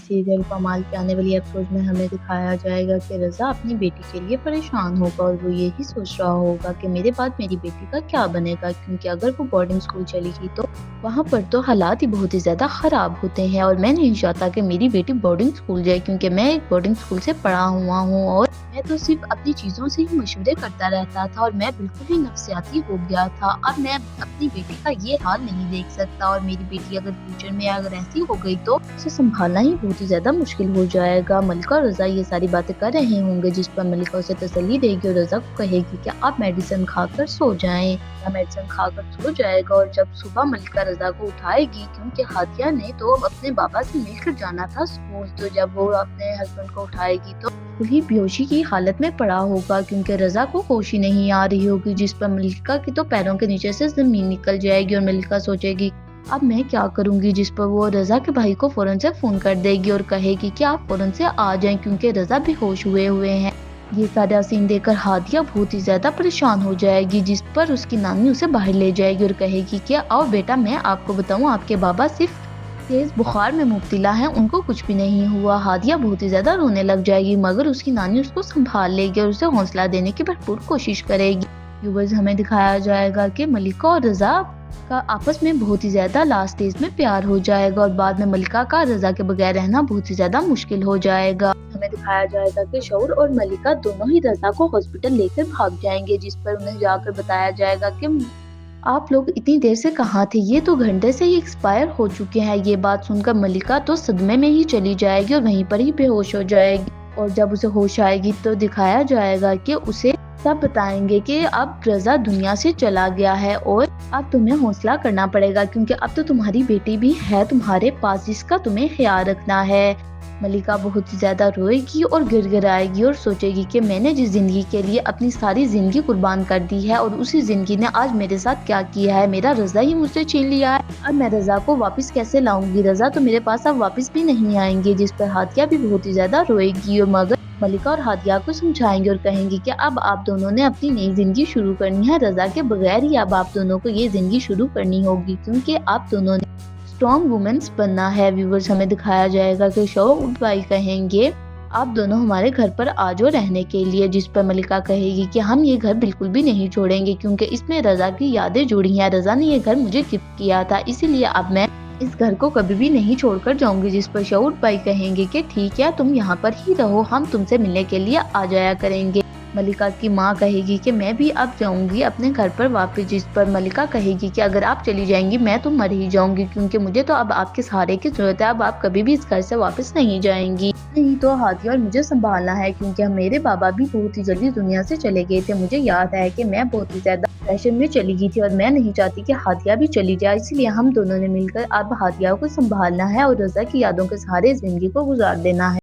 Serial کمال کے آنے والی ایپیسوڈ میں ہمیں دکھایا جائے گا کہ رضا اپنی بیٹی کے لیے پریشان ہوگا اور وہ یہی سوچ رہا ہوگا کہ میرے بعد میری بیٹی کا کیا بنے گا، کیونکہ اگر وہ بورڈنگ اسکول چلی گئی تو وہاں پر تو حالات ہی بہت ہی زیادہ خراب ہوتے ہیں، اور میں نہیں چاہتا کہ میری بیٹی بورڈنگ اسکول جائے، کیونکہ میں ایک بورڈنگ اسکول سے پڑھا ہوا ہوں اور میں تو صرف اپنی چیزوں سے ہی مشورے کرتا رہتا تھا اور میں بالکل ہی نفسیاتی ہو گیا تھا۔ اب میں اپنی بیٹی کا یہ حال نہیں دیکھ سکتا، اور میری بیٹی اگر فیوچر میں اگر ایسی ہو گئی تو اسے سنبھالنا ہی بہت ہی زیادہ مشکل ہو جائے گا۔ ملکہ اور رضا یہ ساری باتیں کر رہے ہوں گے، جس پر ملکہ اسے تسلی دے گی اور رضا کو کہے گی کہ آپ میڈیسن کھا کر سو جائیں۔ میڈیسن کھا کر سو جائے گا، اور جب صبح ملکہ رضا کو اٹھائے گی، کیونکہ ہادیہ نے تو اپنے بابا سے مل کر جانا تھا اسکول، تو جب وہ اپنے ہسبینڈ کو اٹھائے گی تو وہی بیہوشی کی حالت میں پڑا ہوگا، کیونکہ رضا کو ہوش ہی نہیں آ رہی ہوگی، جس پر ملکہ کی تو پیروں کے نیچے سے زمین نکل جائے گی اور ملکہ سوچے گی اب میں کیا کروں گی، جس پر وہ رضا کے بھائی کو فوراً سے فون کر دے گی اور کہے گی کہ آپ فوراً سے آ جائیں، کیونکہ رضا بھی ہوش ہوئے ہیں۔ یہ سارا سین دیکھ کر ہادیہ بہت ہی زیادہ پریشان ہو جائے گی، جس پر اس کی نانی اسے باہر لے جائے گی اور کہے گی کہ آؤ بیٹا، میں آپ کو بتاؤں، آپ کے بابا صرف تیز بخار میں مبتلا ہیں، ان کو کچھ بھی نہیں ہوا۔ ہادیہ بہت ہی زیادہ رونے لگ جائے گی، مگر اس کی نانی اس کو سنبھال لے گی اور اسے حوصلہ دینے کی بھرپور کوشش کرے گی۔ ویورز ہمیں دکھایا جائے گا کہ ملکہ اور رضا کا آپس میں بہت ہی زیادہ لاسٹ سٹیج میں پیار ہو جائے گا، اور بعد میں ملکہ کا رضا کے بغیر رہنا بہت ہی زیادہ مشکل ہو جائے گا۔ ہمیں دکھایا جائے گا کہ شعور اور ملکہ دونوں ہی رضا کو ہاسپٹل لے کر بھاگ جائیں گے، جس پر انہیں جا کر بتایا جائے گا کہ آپ لوگ اتنی دیر سے کہاں تھے، یہ تو گھنٹے سے ہی ایکسپائر ہو چکے ہیں۔ یہ بات سن کر ملکہ تو صدمے میں ہی چلی جائے گی اور وہیں پر ہی بے ہوش ہو جائے گی، اور جب اسے ہوش آئے گی تو دکھایا جائے گا کہ اسے سب بتائیں گے کہ اب رضا دنیا سے چلا گیا ہے اور اب تمہیں حوصلہ کرنا پڑے گا، کیونکہ اب تو تمہاری بیٹی بھی ہے تمہارے پاس، جس کا تمہیں خیال رکھنا ہے۔ ملکہ بہت ہی زیادہ روئے گی اور گر گرائے گی اور سوچے گی کہ میں نے جس زندگی کے لیے اپنی ساری زندگی قربان کر دی ہے، اور اسی زندگی نے آج میرے ساتھ کیا کیا ہے، میرا رضا ہی مجھ سے چھین لیا ہے، اب میں رضا کو واپس کیسے لاؤں گی، رضا تو میرے پاس اب واپس بھی نہیں آئیں گے۔ جس پر ہادیہ بھی بہت ہی زیادہ روئے گی، اور مگر ملکہ اور ہادیہ کو سمجھائیں گے اور کہیں گی کہ اب آپ دونوں نے اپنی نئی زندگی شروع کرنی ہے، رضا کے بغیر ہی اب آپ دونوں کو یہ زندگی شروع کرنی ہوگی، کیونکہ آپ دونوں نے اسٹرانگ وومنس بننا ہے۔ ویورز ہمیں دکھایا جائے گا کہ شعور بھائی کہیں گے آپ دونوں ہمارے گھر پر آ جاؤ رہنے کے لیے، جس پر ملکہ کہے گی کہ ہم یہ گھر بالکل بھی نہیں چھوڑیں گے، کیونکہ اس میں رضا کی یادیں جڑی ہیں، رضا نے یہ گھر مجھے گفٹ کیا تھا، اسی لیے اب میں اس گھر کو کبھی بھی نہیں چھوڑ کر جاؤں گی۔ جس پر شعور بھائی کہیں گے کہ ٹھیک ہے، تم یہاں پر ہی رہو، ہم تم سے ملنے کے لیے آ جایا کریں گے۔ ملکہ کی ماں کہے گی کہ میں بھی اب جاؤں گی اپنے گھر پر واپس، جس پر ملکہ کہے گی کہ اگر آپ چلی جائیں گی میں تو مر ہی جاؤں گی، کیونکہ مجھے تو اب آپ کے سہارے کی ضرورت ہے، اب آپ کبھی بھی اس گھر سے واپس نہیں جائیں گی، نہیں تو ہادیہ اور مجھے سنبھالنا ہے، کیونکہ میرے بابا بھی بہت ہی جلدی دنیا سے چلے گئے تھے۔ مجھے یاد ہے کہ میں بہت ہی زیادہ ڈپریشن میں چلی گئی تھی اور میں نہیں چاہتی کہ ہادیہ بھی چلی جائے، اس لیے ہم دونوں نے مل کر اب ہادیہ کو سنبھالنا ہے اور رضا کی یادوں کے سہارے زندگی کو گزار دینا ہے۔